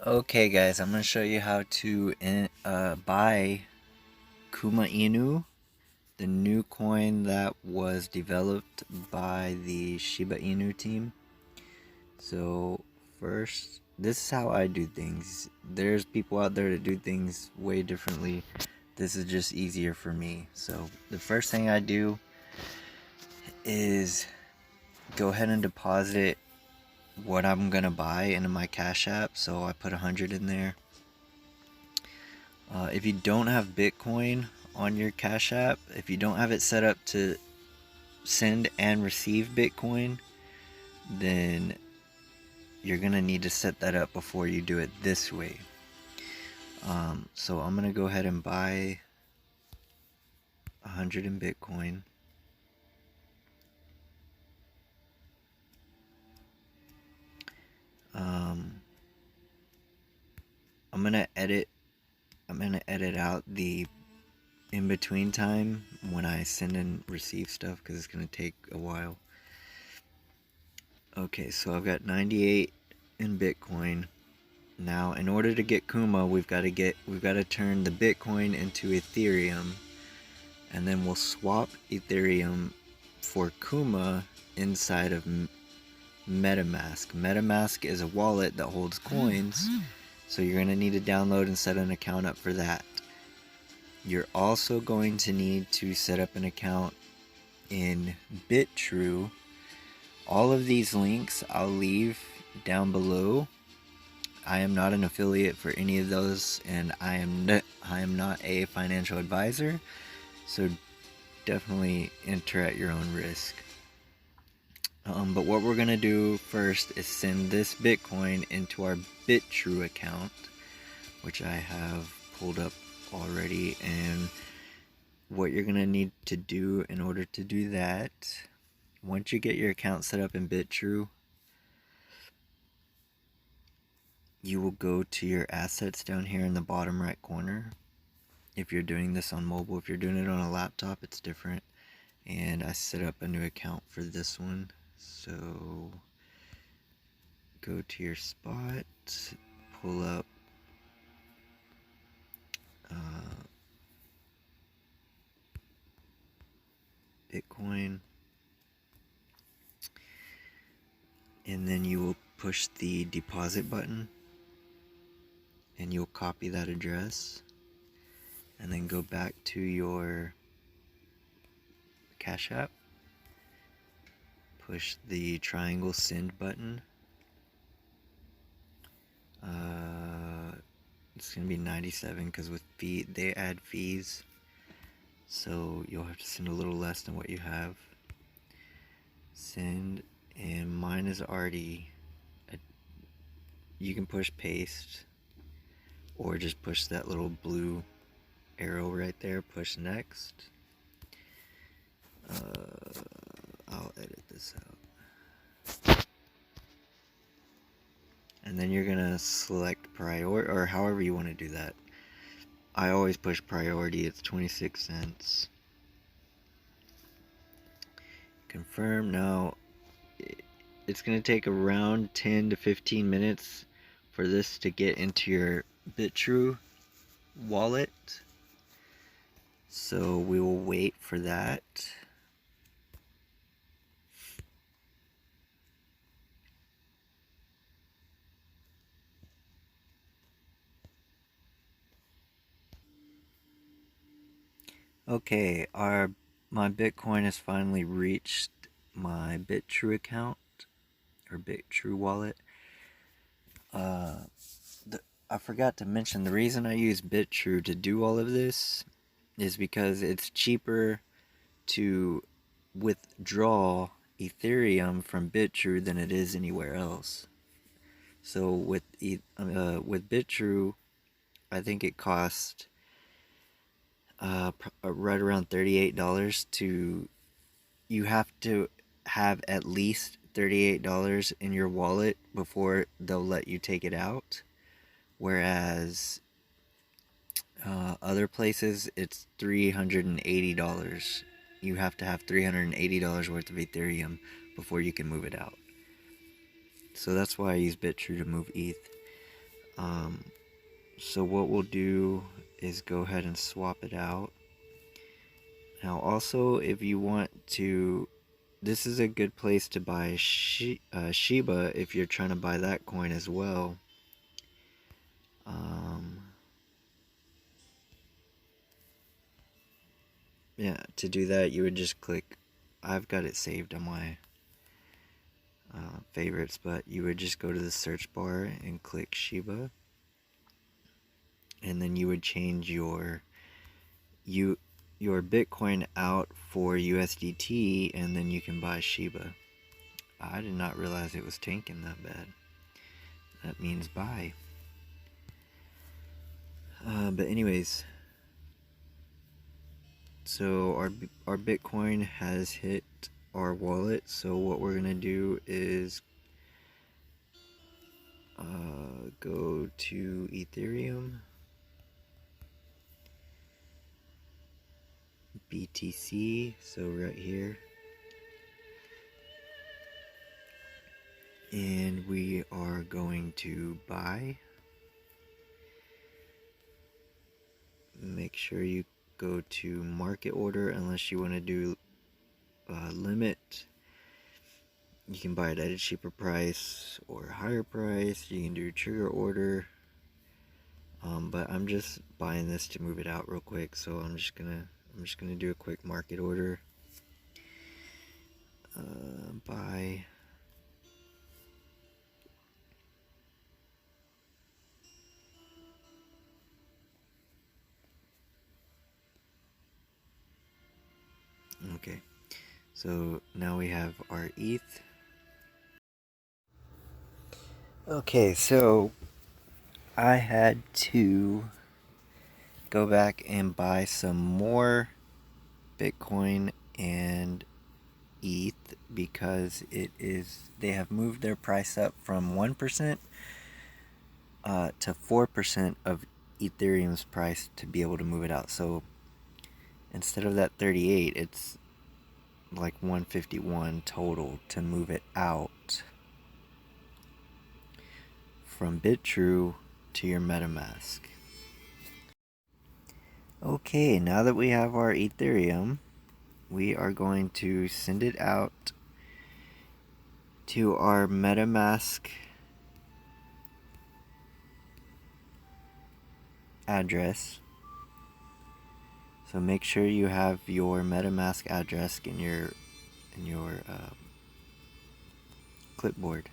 Okay guys, I'm going to show you how to buy KUMA Inu, the new coin that was developed by the Shiba Inu team. So first, this is how I do things. There's people out there that do things way differently. This is just easier for me. So the first thing I do is go ahead and deposit what I'm going to buy into my Cash App. So I put 100 in there. If you don't have Bitcoin on your Cash App, if you don't have it set up to send and receive Bitcoin, then you're gonna need to set that up before you do it this way. So I'm gonna go ahead and buy 100 in Bitcoin. I'm gonna edit out the in between time when I send and receive stuff because it's gonna take a while. Okay, so I've got 98 in Bitcoin. Now, in order to get KUMA, we've got to turn the Bitcoin into Ethereum, and then we'll swap Ethereum for KUMA inside of MetaMask. MetaMask is a wallet that holds coins, so you're going to need to download and set an account up for that. You're also going to need to set up an account in BitTrue. All of these links I'll leave down below. I am not an affiliate for any of those, and I am not a financial advisor, so definitely enter at your own risk. But what we're gonna do first is send this Bitcoin into our BitTrue account, which I have pulled up already. And what you're gonna need to do in order to do that, once you get your account set up in BitTrue, you will go to your assets down here in the bottom right corner. If you're doing this on mobile, if you're doing it on a laptop, it's different. And I set up a new account for this one. So go to your spot, pull up Bitcoin, and then you will push the deposit button, and you'll copy that address, and then go back to your Cash App, push the triangle send button. It's gonna be 97 because with fee they add fees, so you'll have to send a little less than what you have. Send, and mine is already you can push paste or just push that little blue arrow right there, push next. I'll edit this out. And then you're gonna select priority, or however you want to do that. I always push priority, it's 26 cents. Confirm. Now, it's gonna take around 10 to 15 minutes for this to get into your BitTrue wallet. So we will wait for that. Okay, my Bitcoin has finally reached my BitTrue account or BitTrue wallet. I forgot to mention the reason I use BitTrue to do all of this is because it's cheaper to withdraw Ethereum from BitTrue than it is anywhere else. So with BitTrue, I think it cost right around $38 to. You have to have at least $38 in your wallet before they'll let you take it out. Whereas other places, it's $380. You have to have $380 worth of Ethereum before you can move it out. So that's why I use BitTrue to move ETH. So what we'll do is go ahead and swap it out. Now also, if you want to, this is a good place to buy Shiba if you're trying to buy that coin as well. Yeah, to do that you would just click, I've got it saved on my favorites, but you would just go to the search bar and click Shiba, and then you would change your Bitcoin out for USDT, and then you can buy Shiba. I did not realize it was tanking that bad. That means buy. But anyways, so our Bitcoin has hit our wallet. So what we're gonna do is go to Ethereum, BTC. So right here, and we are going to buy. Make sure you go to market order unless you want to do limit. You can buy it at a cheaper price or a higher price. You can do trigger order, but I'm just buying this to move it out real quick, so I'm just gonna do a quick market order. Buy. Okay, so now we have our ETH. Okay, so I had to go back and buy some more Bitcoin and ETH because they have moved their price up from 1% to 4% of Ethereum's price to be able to move it out. So instead of that 38, it's like 151 total to move it out from BitTrue to your MetaMask. Okay, now that we have our Ethereum, we are going to send it out to our MetaMask address. So make sure you have your MetaMask address in your clipboard.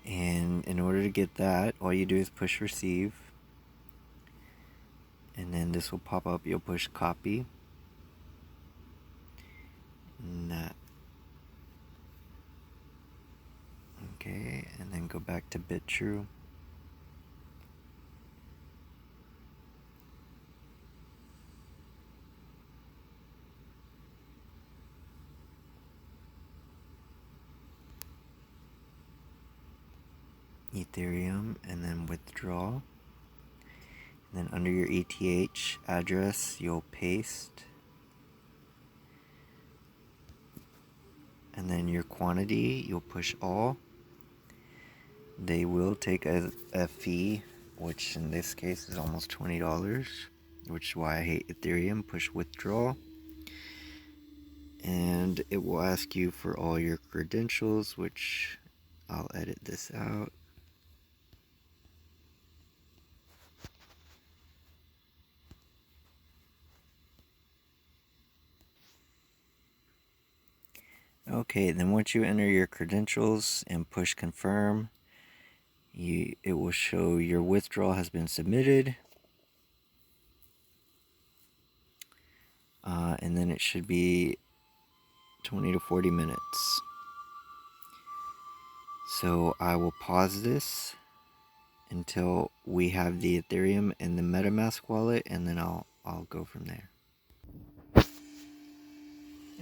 And in order to get that, all you do is push receive, and then this will pop up. You'll push copy, and that. Okay, and then go back to BitTrue. Ethereum, and then withdraw. And then under your ETH address, you'll paste. And then your quantity, you'll push all. They will take a fee, which in this case is almost $20, which is why I hate Ethereum. Push withdraw. And it will ask you for all your credentials, which I'll edit this out. Okay, then once you enter your credentials and push confirm, it will show your withdrawal has been submitted. And then it should be 20 to 40 minutes. So I will pause this until we have the Ethereum and the MetaMask wallet, and then I'll go from there.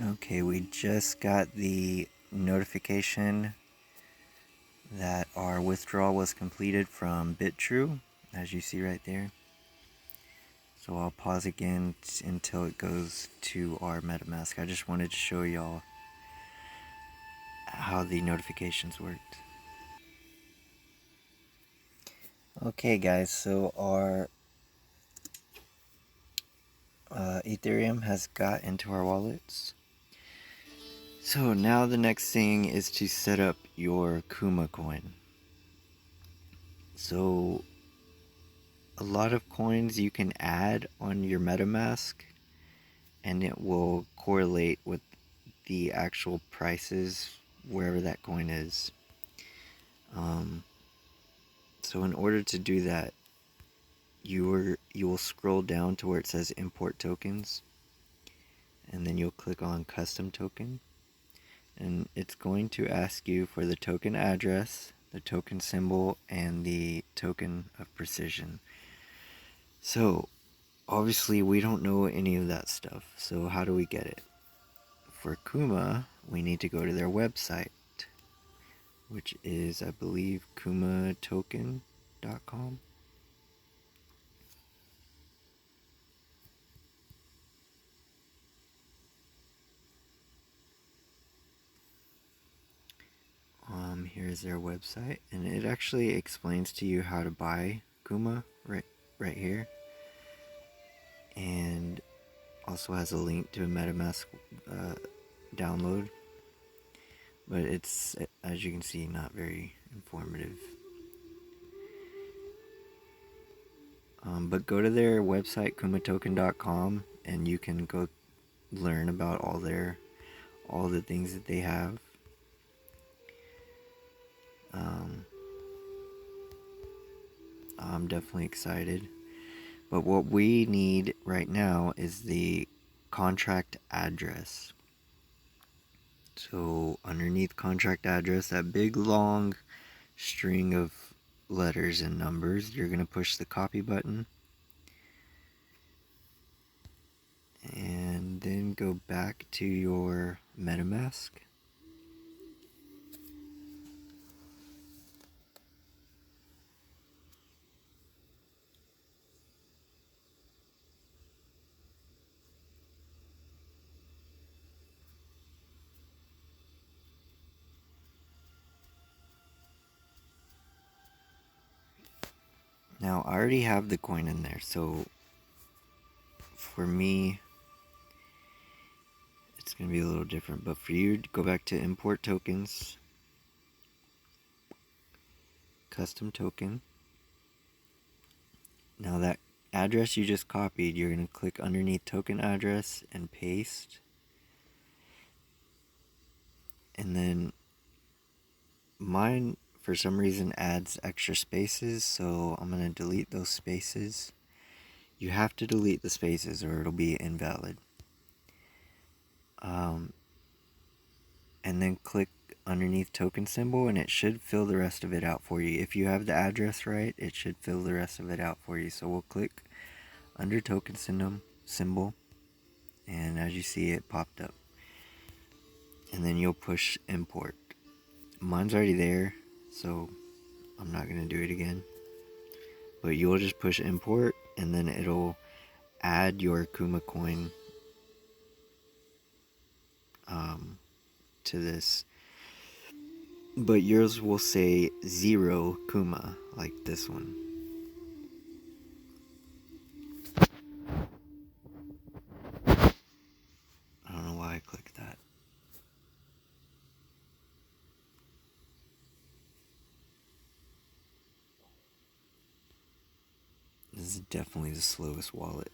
Okay, we just got the notification that our withdrawal was completed from BitTrue, as you see right there. So I'll pause again until it goes to our MetaMask. I just wanted to show y'all how the notifications worked. Okay guys, so our Ethereum has got into our wallets. So now the next thing is to set up your KUMA coin. So a lot of coins you can add on your MetaMask and it will correlate with the actual prices wherever that coin is. So in order to do that, you will scroll down to where it says import tokens, and then you'll click on custom token, and it's going to ask you for the token address, the token symbol, and the token of precision. So obviously we don't know any of that stuff, so how do we get it? For KUMA, we need to go to their website, which is, I believe, kumatoken.com. Here's their website, and it actually explains to you how to buy KUMA right here, and also has a link to a MetaMask download, but it's, as you can see, not very informative. But go to their website, kumatoken.com, and you can go learn about all the things that they have. I'm definitely excited. But what we need right now is the contract address. So underneath contract address, that big long string of letters and numbers, you're going to push the copy button. And then go back to your MetaMask. Now I already have the coin in there, so for me it's going to be a little different, but for you, go back to import tokens, custom token. Now that address you just copied, you're going to click underneath token address and paste. And then mine, for some reason, adds extra spaces, so I'm going to delete those spaces. You have to delete the spaces or it'll be invalid. And then click underneath token symbol, and it should fill the rest of it out for you. If you have the address right, it should fill the rest of it out for you. So we'll click under token symbol, and as you see, it popped up. And then you'll push import. Mine's already there, so I'm not going to do it again. But you'll just push import, and then it'll add your KUMA coin to this. But yours will say 0 KUMA, like this one. I don't know why I clicked that. This is definitely the slowest wallet.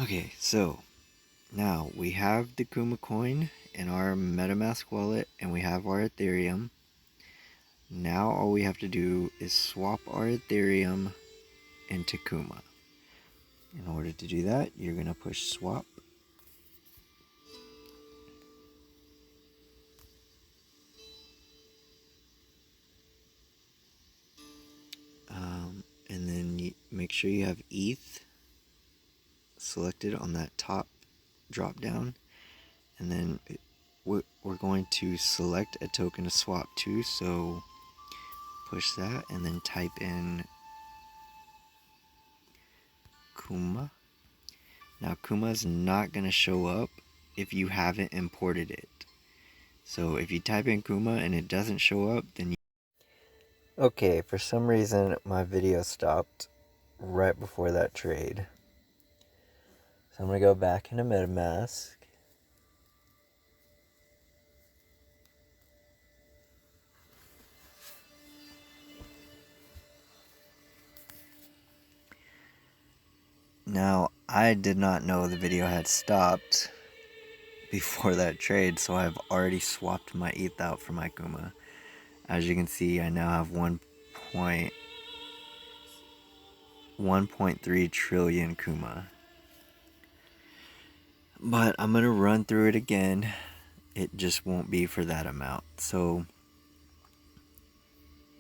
Okay, so now we have the KUMA coin in our MetaMask wallet, and we have our Ethereum. Now all we have to do is swap our Ethereum into KUMA. In order to do that, you're going to push swap. And then make sure you have ETH selected on that top drop down. And then we're going to select a token to swap to. So push that and then type in KUMA. Now KUMA is not going to show up if you haven't imported it. So if you type in KUMA and it doesn't show up, then you... Okay, for some reason my video stopped right before that trade. So I'm going to go back into MetaMask. Now, I did not know the video had stopped before that trade, so I've already swapped my ETH out for my KUMA. As you can see, I now have 1.3 trillion KUMA. But I'm going to run through it again. It just won't be for that amount. So,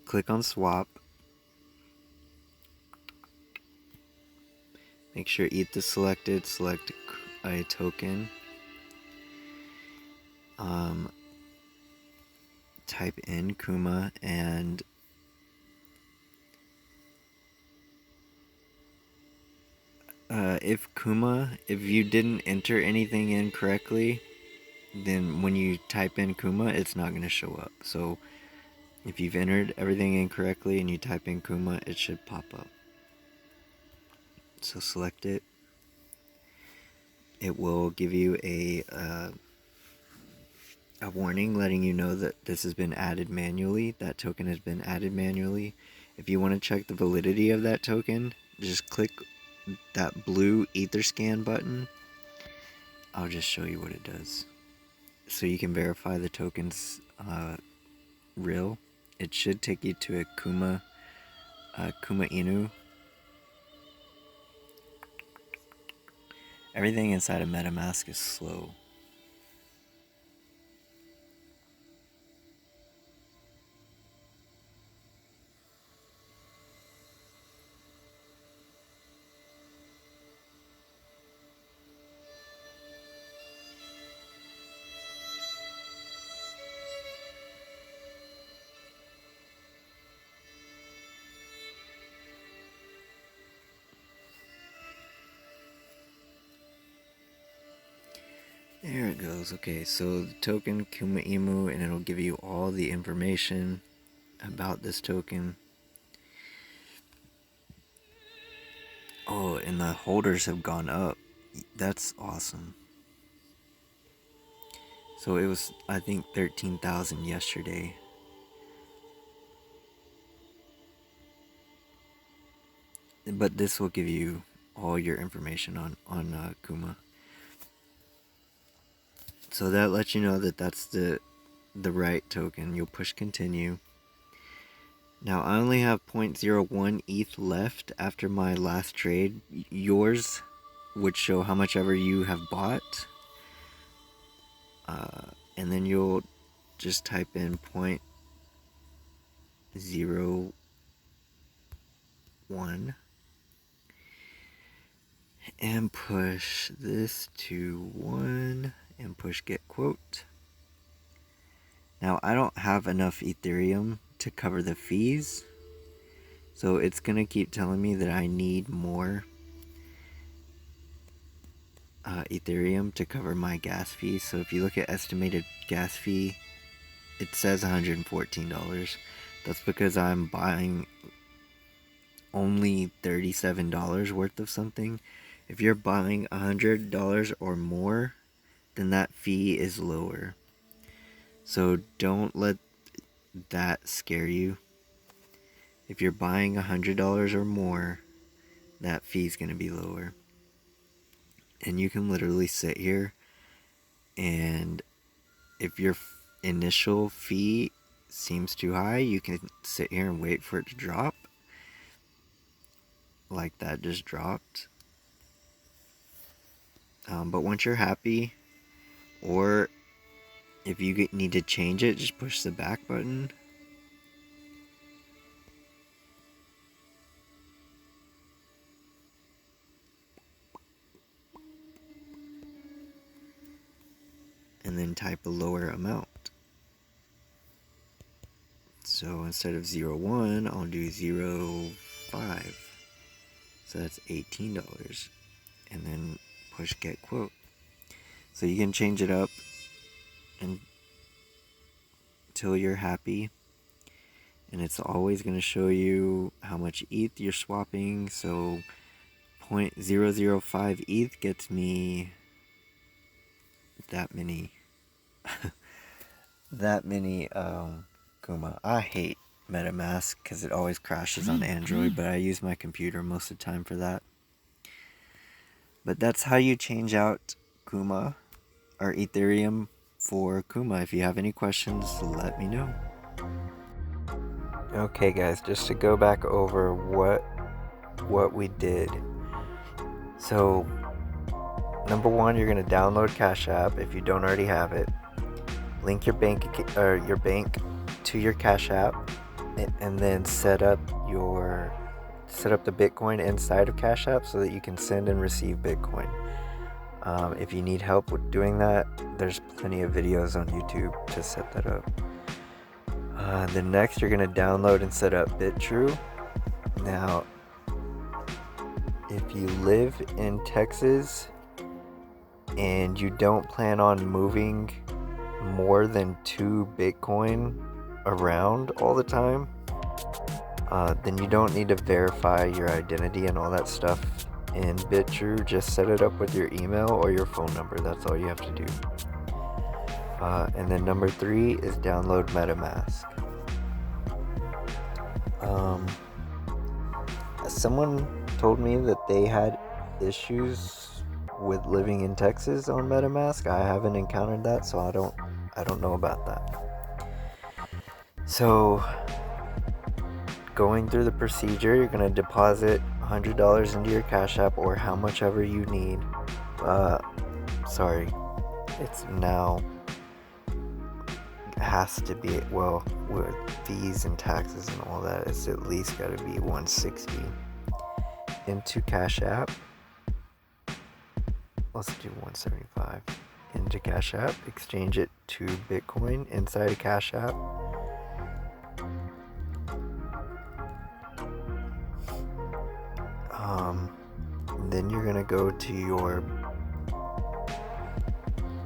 click on swap. Make sure ETH is selected. Select a token. Type in KUMA and if you didn't enter anything in correctly, then when you type in KUMA, it's not going to show up. So if you've entered everything incorrectly and you type in KUMA, it should pop up. So select it. It will give you a warning letting you know that this has been added manually. That token has been added manually. If you want to check the validity of that token, just click that blue Etherscan button. I'll just show you what it does. So you can verify the token's real. It should take you to a KUMA Inu. Everything inside of MetaMask is slow. There it goes. Okay, so the token KUMA Inu, and it'll give you all the information about this token. Oh, and the holders have gone up. That's awesome. So it was, I think, 13,000 yesterday. But this will give you all your information on KUMA. So that lets you know that that's the right token. You'll push continue. Now I only have 0.01 ETH left after my last trade. Yours would show how much ever you have bought. And then you'll just type in 0.01 and push this to 1 and push get quote. Now I don't have enough Ethereum to cover the fees, so it's gonna keep telling me that I need more Ethereum to cover my gas fees. So if you look at estimated gas fee, it says $114. That's because I'm buying only $37 worth of something. If you're buying $100 or more, then that fee is lower. So don't let that scare you. If you're buying $100 or more, that fee is going to be lower. And you can literally sit here, and if your initial fee seems too high, you can sit here and wait for it to drop. Like that just dropped. But once you're happy, or if you need to change it, just push the back button. And then type a lower amount. So instead of 0.1, I'll do 0.5. So that's $18. And then push get quote. So you can change it up until you're happy. And it's always going to show you how much ETH you're swapping. So 0.005 ETH gets me that many KUMA. I hate MetaMask because it always crashes on Android, but I use my computer most of the time for that. But that's how you change out KUMA or Ethereum for KUMA. If you have any questions, let me know. Okay guys, just to go back over what we did. So number one, you're going to download Cash App if you don't already have it. Link your bank to your Cash App, and then set up the Bitcoin inside of Cash App so that you can send and receive Bitcoin. If you need help with doing that, there's plenty of videos on YouTube to set that up. Then next, you're going to download and set up BitTrue. Now, if you live in Texas and you don't plan on moving more than 2 Bitcoin around all the time, then you don't need to verify your identity and all that stuff in BitTrue. Just set it up with your email or your phone number. That's all you have to do. And then number 3 is download MetaMask. Someone told me that they had issues with living in Texas on MetaMask. I haven't encountered that, so I don't know about that. So going through the procedure, you're going to deposit $100 into your Cash App or how much ever you need. It's now has to be, well, with fees and taxes and all that, it's at least got to be $160 into Cash App. Let's do $175 into Cash App. Exchange it to Bitcoin inside of Cash App. Then you're gonna go to your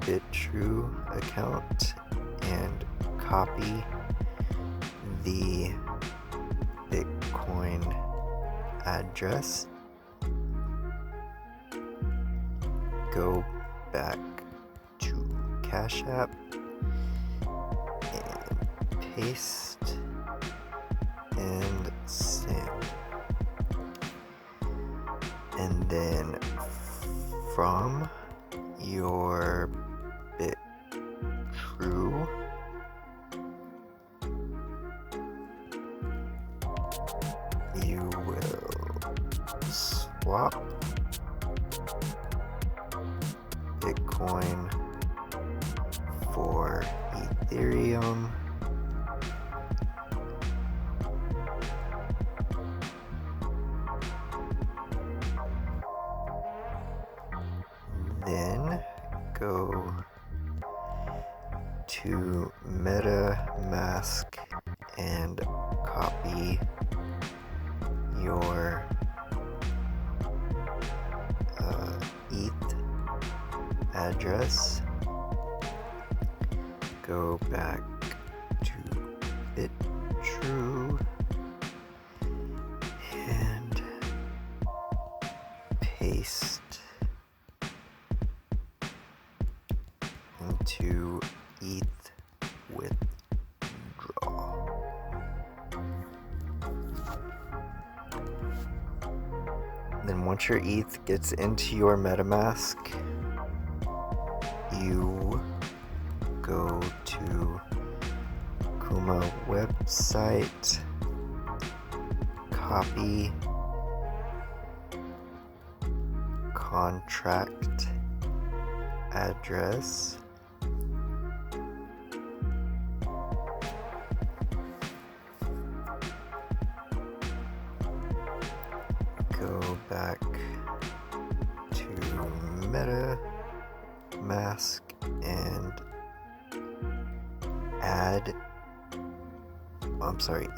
BitTrue account and copy the Bitcoin address. Go back to Cash App and paste and send. And then from your BitTrue, you will swap Bitcoin for Ethereum. Then go to MetaMask and copy your ETH address. Go back to BitTrue and paste into ETH withdraw. Then once your ETH gets into your MetaMask, you go to KUMA website, copy contract address, go back to MetaMask and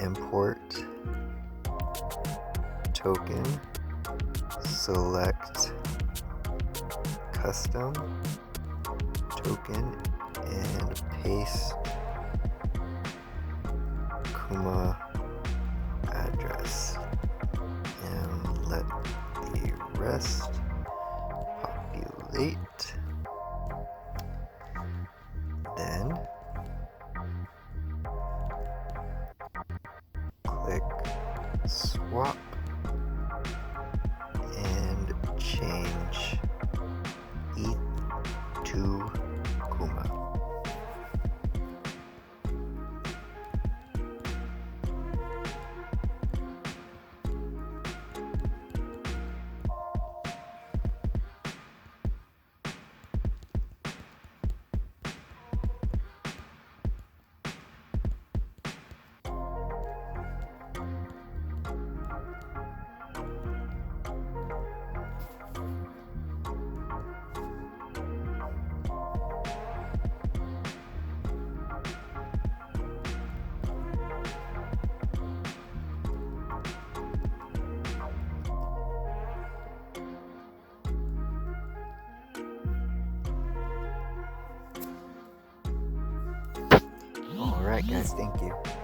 import token select custom token and paste KUMA address and let the rest populate. Then click swap and change ETH to KUMA. Alright guys, thank you.